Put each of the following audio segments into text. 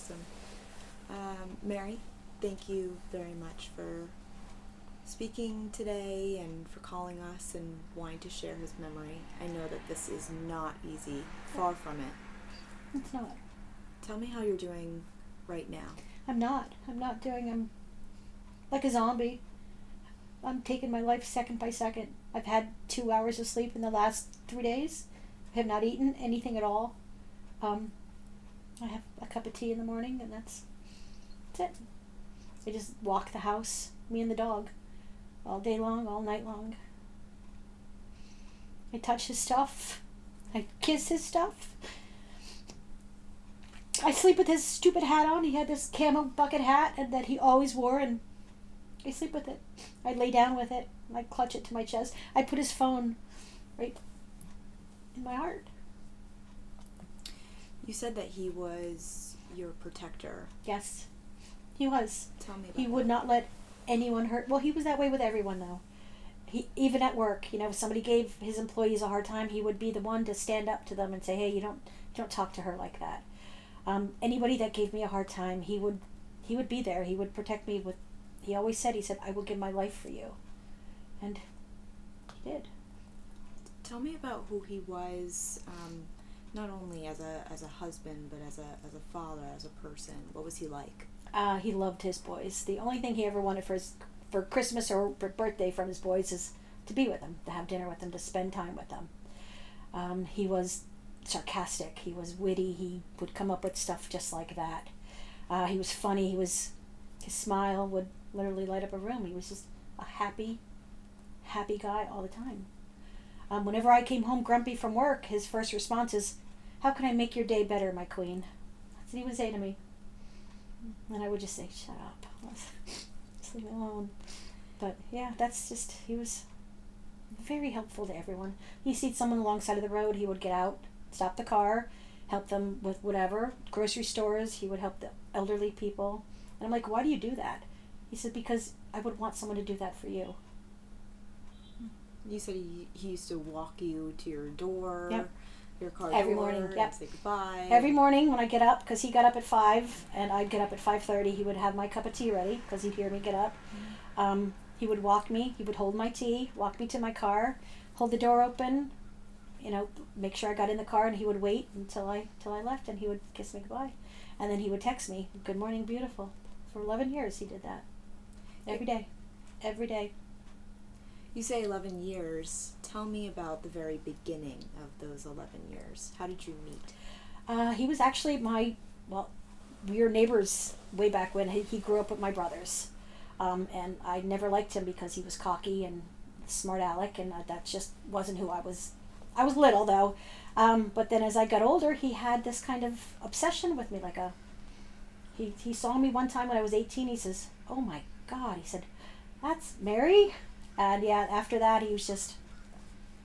Awesome. Mary, thank you very much for speaking today and for calling us and wanting to share his memory. I know that this is not easy, far from it. It's not. Tell me how you're doing right now. I'm like a zombie. I'm taking my life second by second. I've had 2 hours of sleep in the last 3 days. I have not eaten anything at all. I have a cup of tea in the morning, and that's it. I just walk the house, me and the dog, all day long, all night long. I touch his stuff. I kiss his stuff. I sleep with his stupid hat on. He had this camo bucket hat that he always wore, and I sleep with it. I lay down with it. I clutch it to my chest. I put his phone right in my heart. You said that he was your protector. Yes, he was. Tell me about He would not let anyone hurt. Well, he was that way with everyone, though. Even at work, if somebody gave his employees a hard time, he would be the one to stand up to them and say, "Hey, you don't talk to her like that." Anybody that gave me a hard time, he would be there. He would protect me with. He always said, "I will give my life for you," and he did. Tell me about who he was, not only as a husband, but as a father, as a person. What was he like? He loved his boys. The only thing he ever wanted for Christmas or for birthday from his boys is to be with them, to have dinner with them, to spend time with them. He was sarcastic. He was witty. He would come up with stuff just like that. He was funny. His smile would literally light up a room. He was just a happy guy all the time. Whenever I came home grumpy from work, his first response is, "How can I make your day better, my queen?" That's what he would say to me. And I would just say, "Shut up. Just leave me alone." But yeah, he was very helpful to everyone. He sees someone alongside of the road, he would get out, stop the car, help them with whatever. Grocery stores, he would help the elderly people. And I'm like, "Why do you do that?" He said, "Because I would want someone to do that for you." You said he used to walk you to your door, Yep. your car Every door, morning, yep. and say goodbye. Every morning when I get up, because he got up at 5 and I'd get up at 5:30, he would have my cup of tea ready because he'd hear me get up. He would walk me, he would hold my tea, walk me to my car, hold the door open, make sure I got in the car, and he would wait until I left, and he would kiss me goodbye. And then he would text me, "Good morning, beautiful." For 11 years he did that. Every day. You say 11 years. Tell me about the very beginning of those 11 years. How did you meet? He was actually we were neighbors way back when. He grew up with my brothers. And I never liked him because he was cocky and smart aleck, and that just wasn't who I was. I was little, though. But then as I got older, he had this kind of obsession with me. He saw me one time when I was 18. He says, "Oh my God," he said, "that's Mary." And yeah, after that, he was just...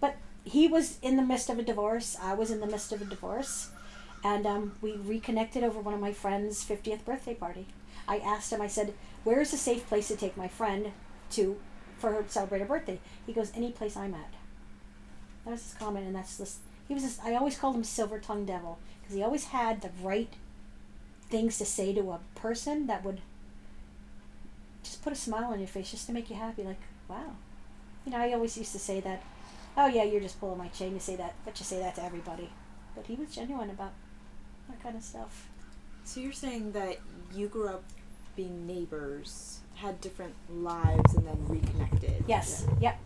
But he was in the midst of a divorce. I was in the midst of a divorce. And we reconnected over one of my friend's 50th birthday party. I asked him, I said, "Where is a safe place to take my friend for her to celebrate her birthday?" He goes, "Any place I'm at." That was his comment, and that's this. I always called him Silver-Tongued Devil, because he always had the right things to say to a person that would just put a smile on your face, just to make you happy. Like, wow. I always used to say that, "Oh yeah, you're just pulling my chain, you say that, but you say that to everybody." But he was genuine about that kind of stuff. So you're saying that you grew up being neighbors, had different lives, and then reconnected. Yes. Yep.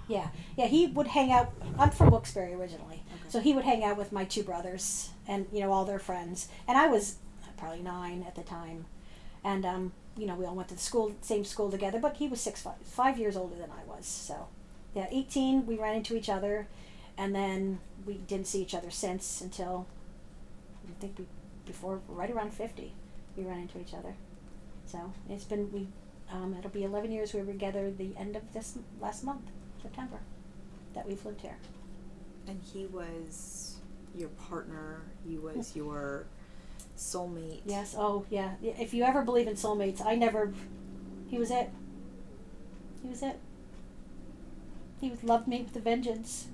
Yeah. He would hang out. I'm from Wilkes-Barre originally, Okay. so he would hang out with my two brothers and all their friends. And I was probably 9 at the time, and we all went to the same school together. But he was 5 years older than I was. So, yeah, 18 we ran into each other, and then we didn't see each other since until I think before right around 50 we ran into each other. So it's been it'll be 11 years we were together the end of this last month, September, that we've lived here. And he was your partner. He was your soulmate. Yes. Oh, yeah. If you ever believe in soulmates, he was it. He was it. He loved me with a vengeance.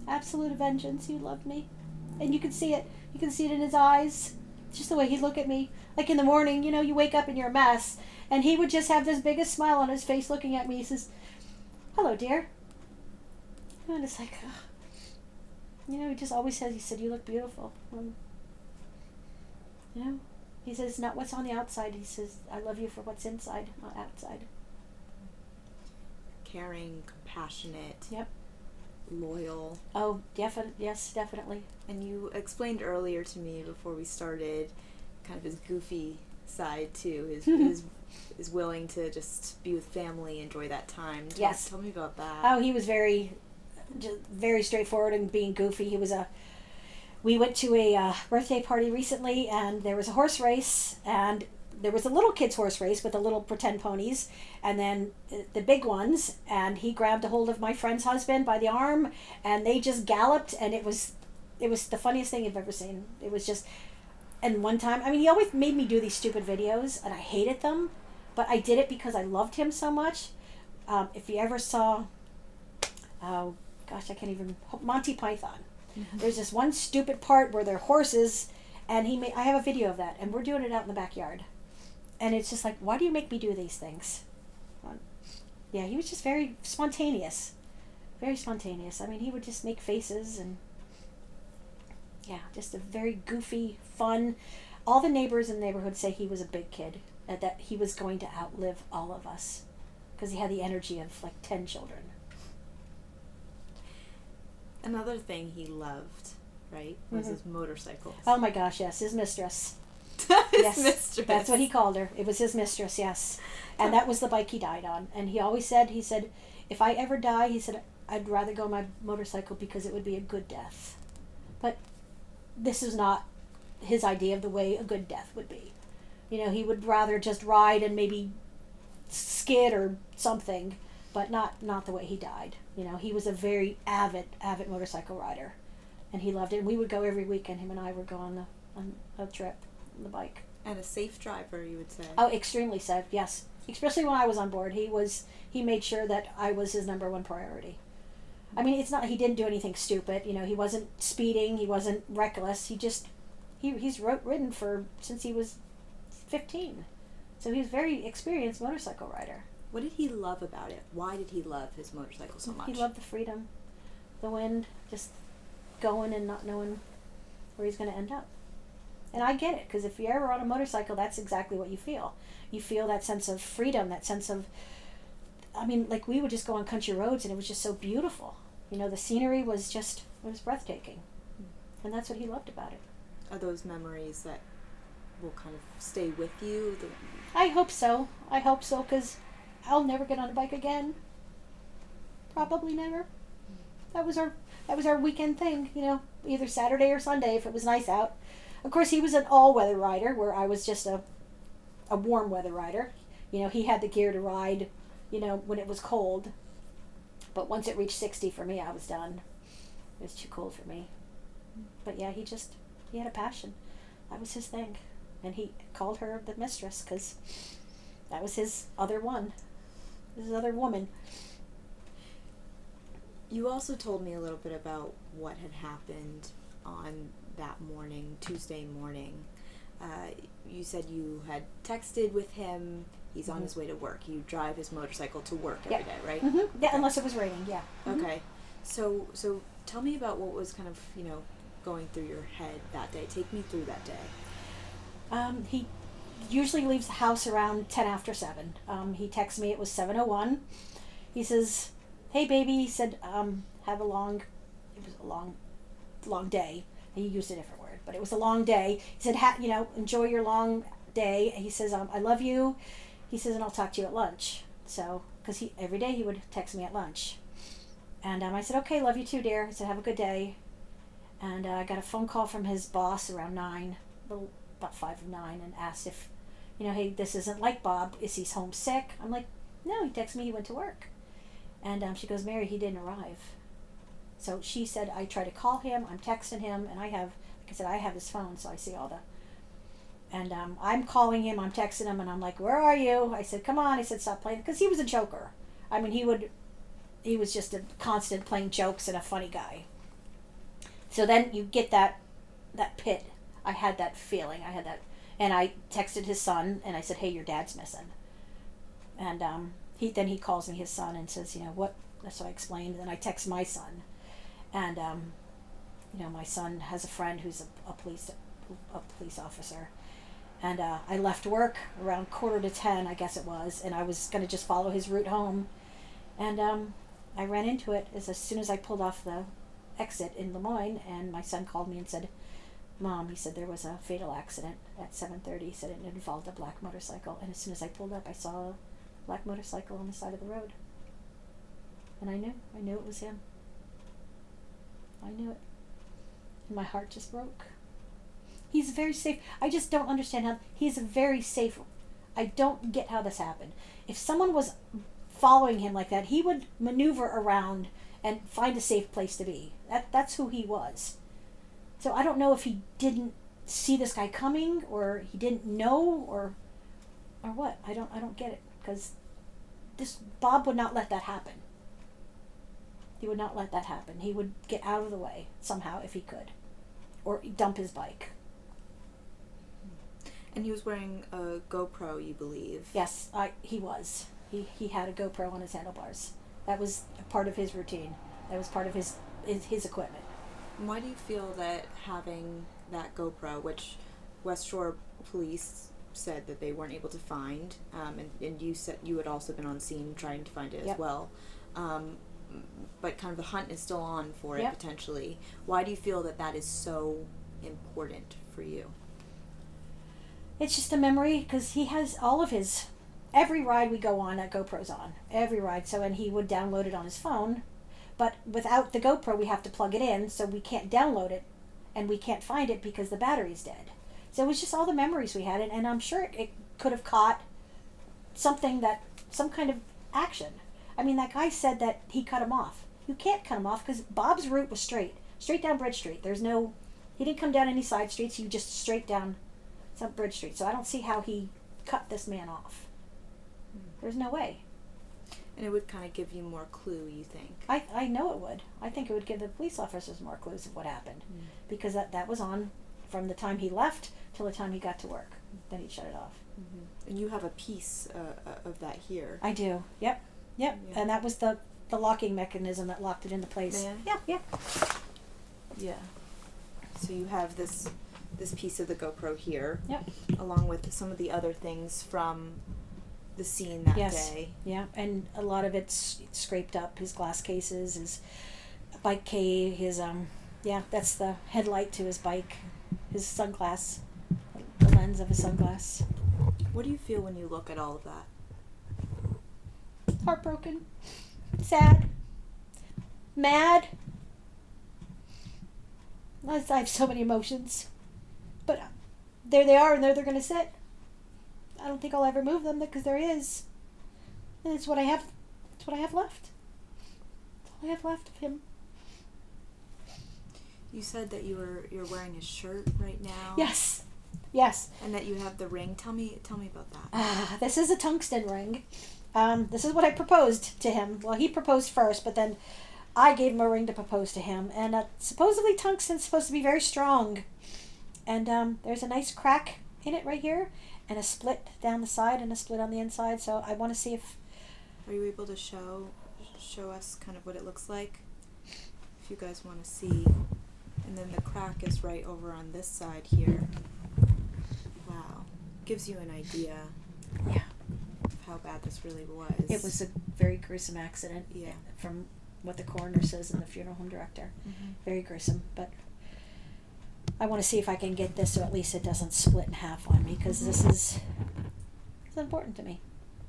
Absolute vengeance. He loved me. And you can see it. You can see it in his eyes. just the way he'd look at me. Like in the morning, you wake up and you're a mess. And he would just have this biggest smile on his face looking at me. He says, "Hello, dear." And it's like, he just always says, he said, "You look beautiful." He says, "Not what's on the outside." He says, "I love you for what's inside, not outside." Caring, compassionate. Yep. Loyal. Oh, yes, definitely. And you explained earlier to me before we started kind of his goofy side too. His willing to just be with family, enjoy that time. Yes. Tell me about that. Oh, he was very straightforward and being goofy. We went to a birthday party recently, and there was a horse race, and there was a little kid's horse race with the little pretend ponies, and then the big ones, and he grabbed a hold of my friend's husband by the arm, and they just galloped, and it was the funniest thing I've ever seen. It was just, and one time, he always made me do these stupid videos, and I hated them, but I did it because I loved him so much. If you ever saw, oh gosh, I can't even, Monty Python. Mm-hmm. There's this one stupid part where they're horses, and I have a video of that, and we're doing it out in the backyard. And it's just like, why do you make me do these things? Yeah, he was just very spontaneous. Very spontaneous. He would just make faces, and yeah, just a very goofy, fun. All the neighbors in the neighborhood say he was a big kid, and that he was going to outlive all of us, because he had the energy of like 10 children. Another thing he loved, right, was his motorcycles. Oh my gosh, yes, his mistress. Mistress. That's what he called her. It was his mistress, yes. And that was the bike he died on. And he always said, if I ever die, he said, I'd rather go on my motorcycle because it would be a good death. But this is not his idea of the way a good death would be. He would rather just ride and maybe skid or something, but not the way he died. He was a very avid motorcycle rider, and he loved it. And we would go every weekend. Him and I would go on a trip on the bike. And a safe driver, you would say. Oh, extremely safe, yes. Especially when I was on board. He made sure that I was his number one priority. It's not, he didn't do anything stupid. He wasn't speeding. He wasn't reckless. He's ridden since he was 15. So he's a very experienced motorcycle rider. What did he love about it? Why did he love his motorcycle so much? He loved the freedom, the wind, just going and not knowing where he's going to end up. And I get it, because if you're ever on a motorcycle, that's exactly what you feel. You feel that sense of freedom, that sense of, like we would just go on country roads, and it was just so beautiful. The scenery was it was breathtaking. And that's what he loved about it. Are those memories that will kind of stay with you? I hope so, because I'll never get on a bike again. Probably never. That was our weekend thing, either Saturday or Sunday if it was nice out. Of course, he was an all-weather rider, where I was just a warm-weather rider. He had the gear to ride, when it was cold. But once it reached 60 for me, I was done. It was too cold for me. But yeah, he had a passion. That was his thing. And he called her the mistress, because that was his other one. His other woman. You also told me a little bit about what had happened on that morning, Tuesday morning. You said you had texted with him. He's on his way to work. You drive his motorcycle to work every day, right? Mm-hmm. Yeah, unless it was raining, yeah. Mm-hmm. Okay. So tell me about what was kind of, going through your head that day. Take me through that day. He usually leaves the house around 10 after 7. He texted me, it was 7:01. He says, "Hey baby," he said, it was a long day. He used a different word, but it was a long day. He said, enjoy your long day. He says, "I love you." He says, "And I'll talk to you at lunch." So, because every day he would text me at lunch. And I said, "Okay, love you too, dear." He said, "Have a good day." And I got a phone call from his boss around 9, about 5 of 9, and asked if, "Hey, this isn't like Bob. Is he homesick?" I'm like, "No, he texted me he went to work." And she goes, "Mary, he didn't arrive." So she said, I try to call him, I'm texting him, and I have his phone, so I see all the... And I'm calling him, I'm texting him, and I'm like, "Where are you?" I said, "Come on." I said, "Stop playing." Because he was a joker. He was just a constant playing jokes and a funny guy. So then you get that pit I had that feeling. I had that, and I texted his son and I said, "Hey, your dad's missing." And he calls me, his son, and says, what? So I explained. Then I text my son, and my son has a friend who's a police officer. And I left work around 9:45, I guess it was, and I was going to just follow his route home. And I ran into it as soon as I pulled off the exit in Lemoyne, and my son called me and said, "Mom," he said, "there was a fatal accident at 7:30. He said it involved a black motorcycle." And as soon as I pulled up, I saw a black motorcycle on the side of the road. And I knew it was him. I knew it. And my heart just broke. He's very safe. I just don't understand how he's very safe. I don't get how this happened. If someone was following him like that, he would maneuver around and find a safe place to be. That's who he was. So I don't know if he didn't see this guy coming, or he didn't know, or what. I don't get it, because this Bob would not let that happen. He would not let that happen. He would get out of the way somehow if he could, or dump his bike. And he was wearing a GoPro, you believe? Yes, he was. He had a GoPro on his handlebars. That was a part of his routine. That was part of his equipment. And why do you feel that having that GoPro, which West Shore Police said that they weren't able to find, and you said you had also been on scene trying to find it as well, but kind of the hunt is still on for it potentially. Why do you feel that is so important for you? It's just a memory, because he has all of his, every ride we go on, that GoPro's on. Every ride. So, and he would download it on his phone, but without the GoPro, we have to plug it in, so we can't download it, and we can't find it because the battery's dead. So it was just all the memories we had, and I'm sure it could have caught some kind of action. I mean, that guy said that he cut him off. You can't cut him off, because Bob's route was straight down Bridge Street. He didn't come down any side streets, you just straight down some Bridge Street. So I don't see how he cut this man off. There's no way. And it would kind of give you more clue, you think? I know it would. I think it would give the police officers more clues of what happened, because that was on from the time he left till the time he got to work. Then he'd shut it off. Mm-hmm. And you have a piece of that here. I do. Yep. Yeah. And that was the locking mechanism that locked it into place. Yeah. Yeah. So you have this piece of the GoPro here. Yep. Along with some of the other things from the scene that day. Yeah, and a lot of it's scraped up. His glass cases, his bike case, that's the headlight to his bike, his sunglass, the lens of his sunglass. What do you feel when you look at all of that? Heartbroken, sad, mad. I have so many emotions, but there they are, and there they're going to sit. I don't think I'll ever move them, because there is, and it's what I have. It's what I have left. It's all I have left of him. You said that you're wearing his shirt right now. Yes. And that you have the ring. Tell me about that. This is a tungsten ring. This is what I proposed to him. Well, he proposed first, but then I gave him a ring to propose to him. And supposedly tungsten's supposed to be very strong. And there's a nice crack in it right here, and a split down the side and a split on the inside. So I want to see if... Are you able to show us kind of what it looks like? If you guys want to see. And then the crack is right over on this side here. Wow. Gives you an idea of how bad this really was. It was a very gruesome accident. Yeah. From what the coroner says and the funeral home director. Mm-hmm. Very gruesome, but I want to see if I can get this so at least it doesn't split in half on me, because this is important to me.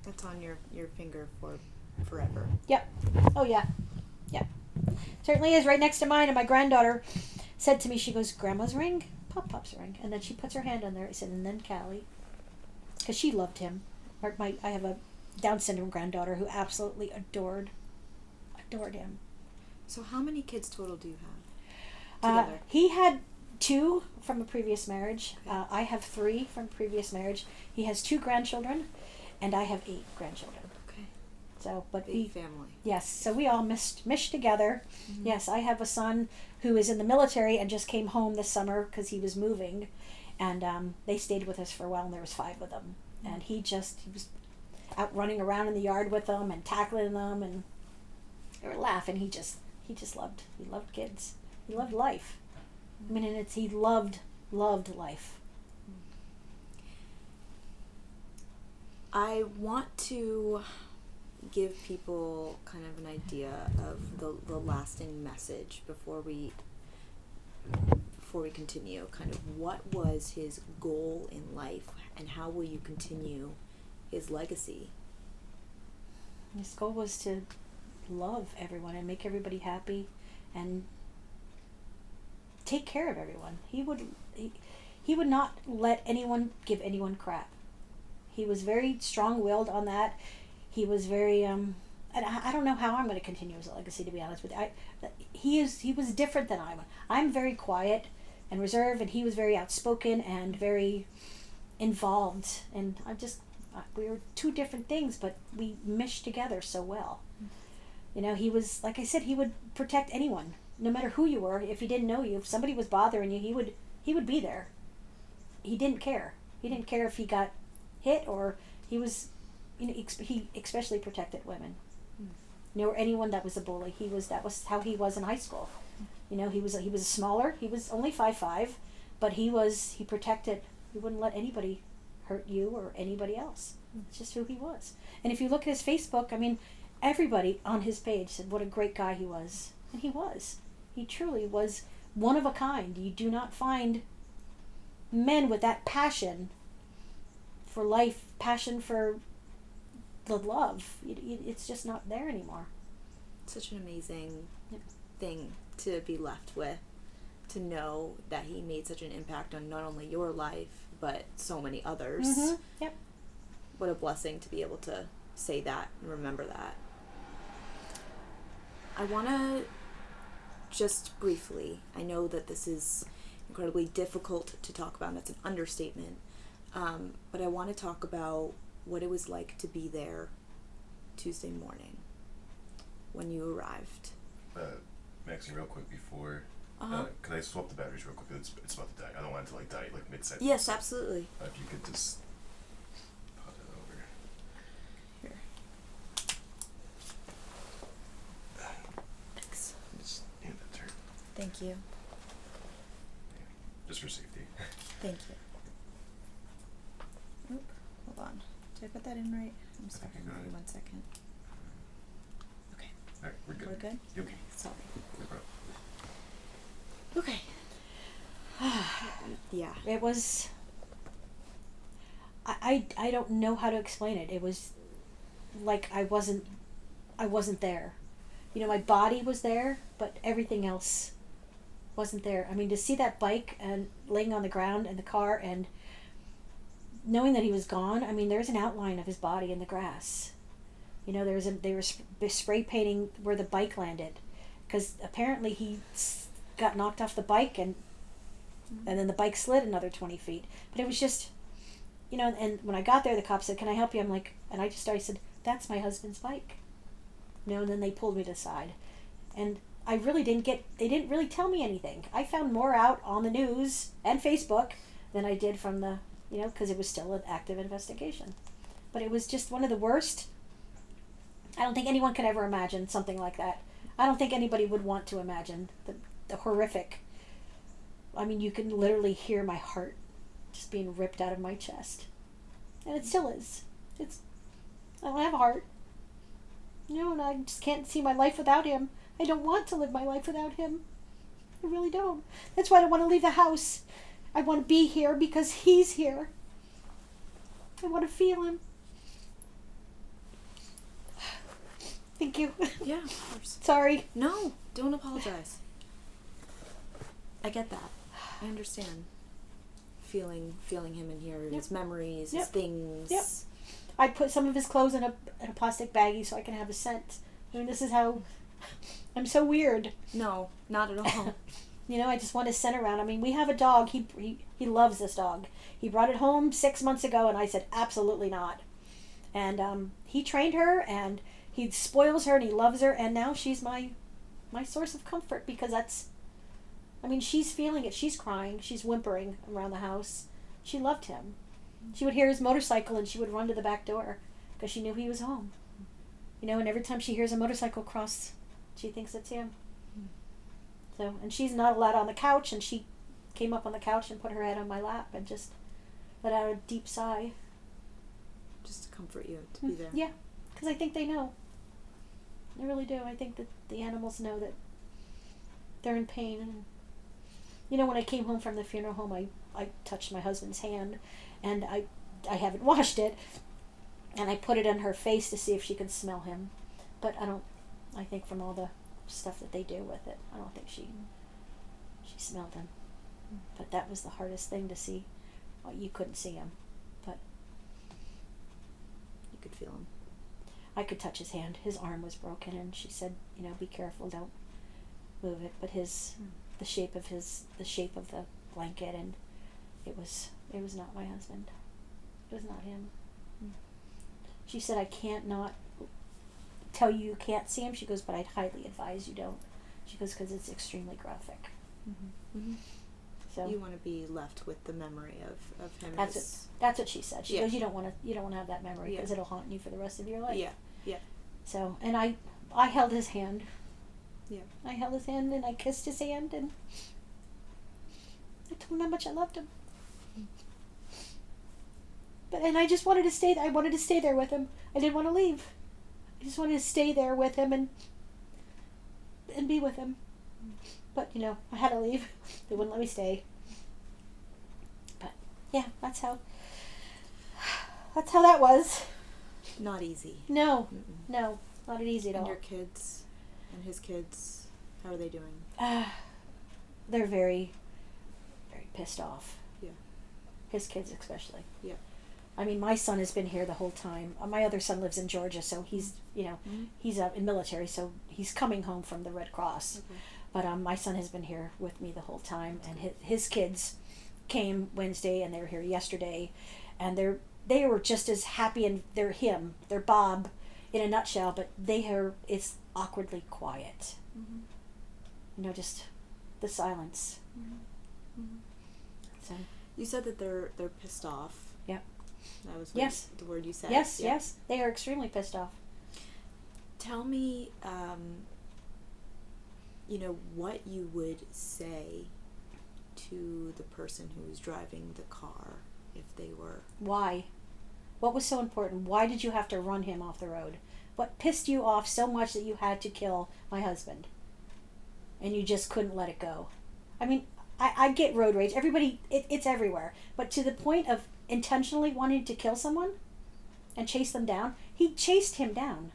That's on your finger for forever. Yep. Oh, yeah. Yep. Certainly is, right next to mine. And my granddaughter said to me, she goes, "Grandma's ring? Pop's ring." And then she puts her hand on there. I said, "And then Callie." Because she loved him. I have a Down syndrome granddaughter who absolutely adored him. So how many kids total do you have together? He had 2 from a previous marriage. Okay. I have 3 from a previous marriage. He has 2 grandchildren, and I have 8 grandchildren. Okay. So, but Big family. Yes, so we all mished together. Mm-hmm. Yes, I have a son who is in the military and just came home this summer because he was moving, and they stayed with us for a while, and there was 5 of them, Mm-hmm. and he was out running around in the yard with them and tackling them, and they were laughing. He just loved kids. He loved life. I mean, and he loved life. I want to give people kind of an idea of the lasting message before we continue. Kind of what was his goal in life, and how will you continue his legacy? His goal was to love everyone and make everybody happy and take care of everyone. He would not let anyone give anyone crap. He was very strong-willed on that. He was very and I don't know how I'm going to continue his legacy, to be honest with you. He was different than I am. I'm very quiet and reserved, and he was very outspoken and very involved, and we were 2 different things, but we meshed together so well. You know, he was, like I said, he would protect anyone, no matter who you were. If he didn't know you, if somebody was bothering you, he would be there. He didn't care. He didn't care if he got hit, or he was, you know, he especially protected women. You know, or anyone that was a bully. That was how he was in high school. You know, he was smaller. He was only 5'5", but he protected. He wouldn't let anybody hurt you or anybody else. It's just who he was. And if you look at his Facebook, I mean, everybody on his page said what a great guy he was. And he was. He truly was one of a kind. You do not find men with that passion for life, passion for the love. It's just not there anymore. Such an amazing thing to be left with, to know that he made such an impact on not only your life, but so many others. Mm-hmm. Yep. What a blessing to be able to say that and remember that. I want to just briefly, I know that this is incredibly difficult to talk about, and that's an understatement, but I want to talk about what it was like to be there Tuesday morning when you arrived. Maxine, real quick before, Uh-huh. can I swap the batteries real quick? It's about to die. I don't want it to die mid-sentence. Yes, absolutely. If you could just put it over. Here. Thanks. Just hand that to her. Thank you. Just for safety. Thank you. Oop, hold on. Did I put that in right? I'm sorry. think you got Give me it. 1 second. Okay. Alright, we're good. We're good? Yep. Okay, sorry. No problem. Okay. Yeah. It was, I don't know how to explain it. It was like I wasn't there. You know, my body was there, but everything else wasn't there. I mean, to see that bike and laying on the ground in the car and knowing that he was gone, I mean, there's an outline of his body in the grass. You know, they were spray painting where the bike landed, because apparently he got knocked off the bike and then the bike slid another 20 feet. But it was just, you know, and when I got there, the cop said, "Can I help you?" I'm like, and I said, "That's my husband's bike." You know, and then they pulled me to the side. And I really they didn't really tell me anything. I found more out on the news and Facebook than I did from the, you know, because it was still an active investigation. But it was just one of the worst. I don't think anyone could ever imagine something like that. I don't think anybody would want to imagine the horrific. I mean, you can literally hear my heart just being ripped out of my chest. And it still is. I don't have a heart. You know, and I just can't see my life without him. I don't want to live my life without him. I really don't. That's why I don't want to leave the house. I want to be here because he's here. I want to feel him. Thank you. Yeah, of course. Sorry. No, don't apologize. I get that. I understand. Feeling him in here, his memories, his things. Yep. I put some of his clothes in a plastic baggie so I can have a scent. I mean, this is how I'm so weird. No, not at all. You know, I just want his scent around. I mean, we have a dog. He loves this dog. He brought it home 6 months ago, and I said absolutely not. And he trained her, and he spoils her and he loves her, and now she's my source of comfort, because she's feeling it. She's crying. She's whimpering around the house. She loved him. She would hear his motorcycle and she would run to the back door because she knew he was home. And every time she hears a motorcycle cross, she thinks it's him. So, and she's not allowed on the couch, and she came up on the couch and put her head on my lap and just let out a deep sigh. Just to comfort you, to be there. Yeah, because I think they know. I really do. I think that the animals know that they're in pain. And when I came home from the funeral home, I touched my husband's hand, and I haven't washed it, and I put it on her face to see if she could smell him. But I think from all the stuff that they do with it, I don't think she smelled him. But that was the hardest thing to see. Well, you couldn't see him, but you could feel him. I could touch his hand. His arm was broken, and she said, be careful, don't move it. But the shape of the blanket, and it was not my husband. It was not him. She said, I can't not tell you can't see him. She goes, but I'd highly advise you don't. She goes, because it's extremely graphic. Mm-hmm. Mm-hmm. So you want to be left with the memory of him. That's what she said. She goes, you don't want to have that memory, because it'll haunt you for the rest of your life. Yeah, yeah. So, and I held his hand. Yeah. I held his hand and I kissed his hand, and I told him how much I loved him. And I just wanted to stay. I wanted to stay there with him. I didn't want to leave. I just wanted to stay there with him and be with him. But I had to leave. They wouldn't let me stay. But yeah, that's how that was. Not easy. No, no, not easy at all. And your kids, and his kids, how are they doing? They're very, very pissed off. Yeah. His kids especially. Yeah. My son has been here the whole time. My other son lives in Georgia, so he's, he's in military, so he's coming home from the Red Cross. Okay. But my son has been here with me the whole time, and his kids came Wednesday, and they were here yesterday, and they were just as happy, and they're Bob in a nutshell, but it's awkwardly quiet. Mm-hmm. Just the silence. Mm-hmm. Mm-hmm. So you said that they're pissed off. Yeah. That was yes. The word you said. Yes, yeah. Yes. They are extremely pissed off. Tell me, what you would say to the person who was driving the car if they were... Why? What was so important? Why did you have to run him off the road? What pissed you off so much that you had to kill my husband? And you just couldn't let it go? I get road rage. Everybody, it's everywhere. But to the point of intentionally wanting to kill someone and chase them down, he chased him down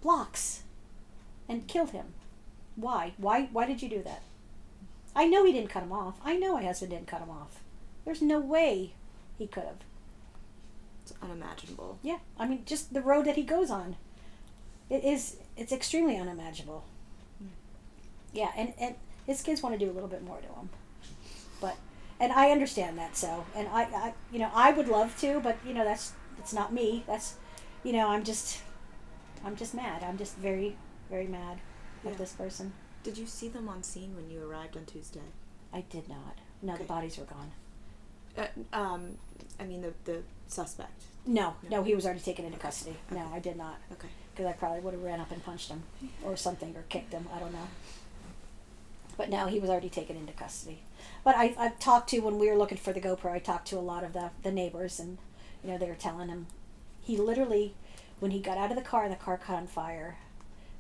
blocks and killed him. Why? Why did you do that? I know he didn't cut him off. I know my husband didn't cut him off. There's no way he could have. It's unimaginable. Yeah, just the road that he goes on. It's extremely unimaginable. Yeah, and his kids want to do a little bit more to him. And I understand that, so, and I would love to, but, that's not me. That's, I'm just mad. I'm just very, very mad at this person. Did you see them on scene when you arrived on Tuesday? I did not. No, okay. The bodies were gone. The suspect. No, he was already taken into custody. Okay. No, I did not. Okay. Because I probably would have ran up and punched him or something, or kicked him. I don't know. But no, he was already taken into custody. But I've talked to, when we were looking for the GoPro, I talked to a lot of the neighbors, and, they were telling him, he literally, when he got out of the car and the car caught on fire,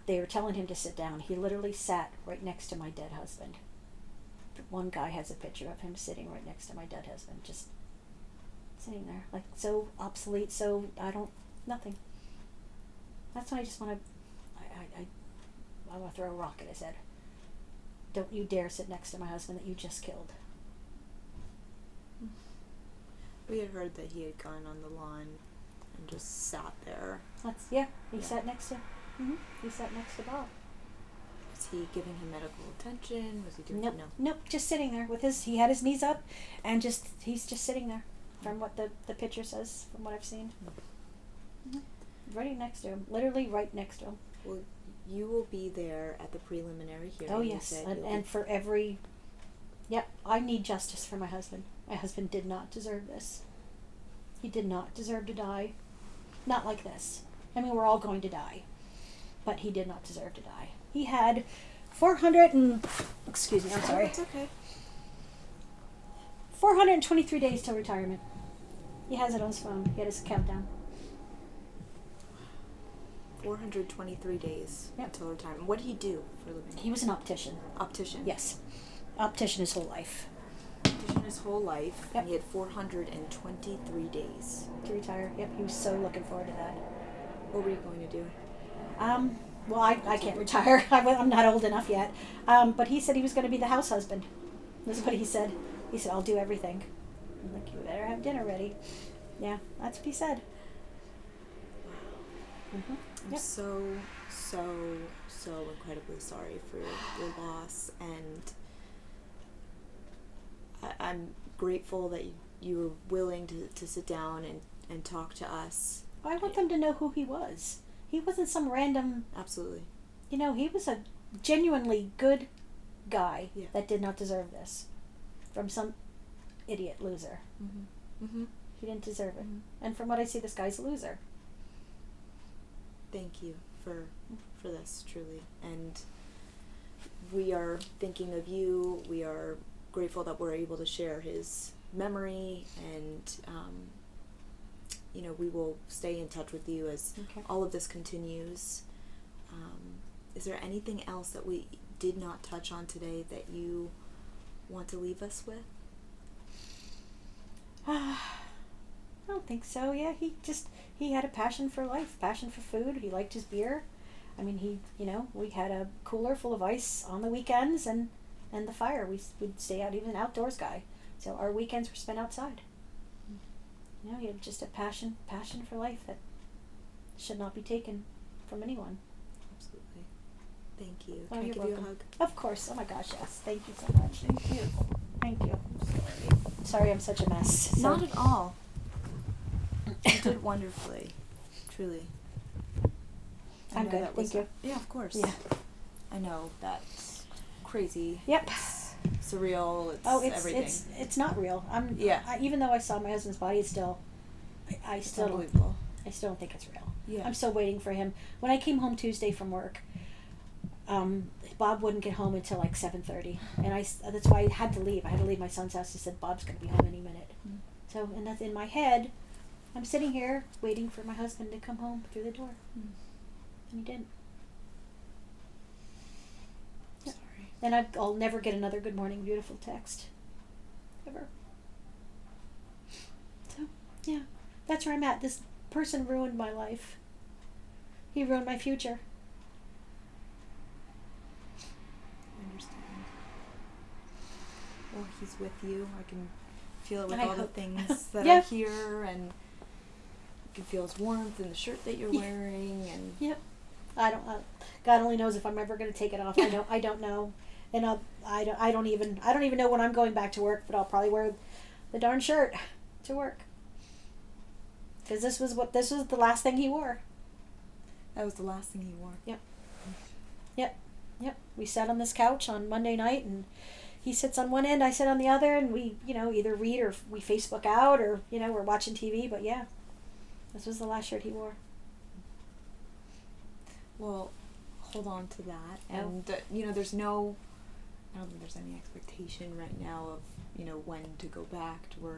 they were telling him to sit down. He literally sat right next to my dead husband. One guy has a picture of him sitting right next to my dead husband, just sitting there, like, so obsolete, so nothing. That's when I just want to, I want to throw a rock at his head. Don't you dare sit next to my husband that you just killed. We had heard that he had gone on the lawn and just sat there. He sat next to, he sat next to Bob. Was he giving him medical attention? Was he doing Nope, just sitting there with he had his knees up, and he's just sitting there, from what the picture says, from what I've seen. Mm-hmm. right next to him. Literally right next to him. Well, you will be there at the preliminary hearing. Oh, You yes. said And, you'll and be- for every... Yep, I need justice for my husband. My husband did not deserve this. He did not deserve to die. Not like this. I mean, we're all going to die. But he did not deserve to die. He had 400 and... Excuse me, I'm sorry. It's okay. 423 days till retirement. He has it on his phone. He had his countdown. 423 days Yep. until retirement. What did he do for a living? He was an optician. Optician. Yes. Optician his whole life. Optician his whole life. Yep. And he had 423 days. To retire. Yep, he was so looking forward to that. What were you going to do? Well, I can't retire. I'm not old enough yet. But he said he was going to be the house husband. This is what he said. He said, I'll do everything. I'm like, you better have dinner ready. Yeah, that's what he said. Mm-hmm. I'm Yep. so incredibly sorry for your loss, and I'm grateful that you were willing to sit down and talk to us. I want them to know who he was. He wasn't some random, Absolutely. he was a genuinely good guy Yeah. that did not deserve this from some idiot loser. Mm-hmm. Mm-hmm. He didn't deserve it. Mhm. And from what I see, this guy's a loser. Thank you for this, truly. And we are thinking of you. We are grateful that we're able to share his memory, and we will stay in touch with you as Okay. all of this continues. Is there anything else that we did not touch on today that you want to leave us with? I don't think so. Yeah, he had a passion for life, passion for food. He liked his beer. I mean, we had a cooler full of ice on the weekends and the fire. We'd stay out. He was an outdoors guy. So our weekends were spent outside. He had just a passion for life that should not be taken from anyone. Absolutely. Thank you. Oh, Can I you're give you a welcome. hug? Of course. Oh my gosh, yes. Thank you so much. Thank you. Thank you. Sorry I'm such a mess. So- Not at all. You did wonderfully. Truly. I I'm know good. that was- Thank Yeah, of course. Yeah. I know that's crazy. Yep. It's surreal. It's Oh, everything. it's not real. Yeah. Even though I saw my husband's body, I still It's don't unbelievable. don't think it's real. Yeah. I'm still waiting for him. When I came home Tuesday from work, Bob wouldn't get home until like 7:30, and that's why I had to leave. I had to leave my son's house. He said Bob's going to be home any minute. Mm. So, and that's in my head. I'm sitting here waiting for my husband to come home through the door, Mm. and he didn't. Yep. Sorry. And I'll never get another "Good morning, beautiful" text, ever. So, yeah, that's where I'm at. This person ruined my life. He ruined my future. I understand. Well, he's with you. I can feel it with I all the hope- things that Yeah. are here, and you can feel his warmth in the shirt that you're Yeah. wearing, and Yep. I don't. God only knows if I'm ever going to take it off. I don't know, and I don't even know when I'm going back to work. But I'll probably wear the darn shirt to work because this was the last thing he wore. that was the last thing he wore. Yep. We sat on this couch on Monday night, and he sits on one end, I sit on the other, and we either read or we Facebook out, or we're watching TV. But yeah, this was the last shirt he wore. Well, hold on to that, Oh. and I don't think there's any expectation right now of when to go back to work.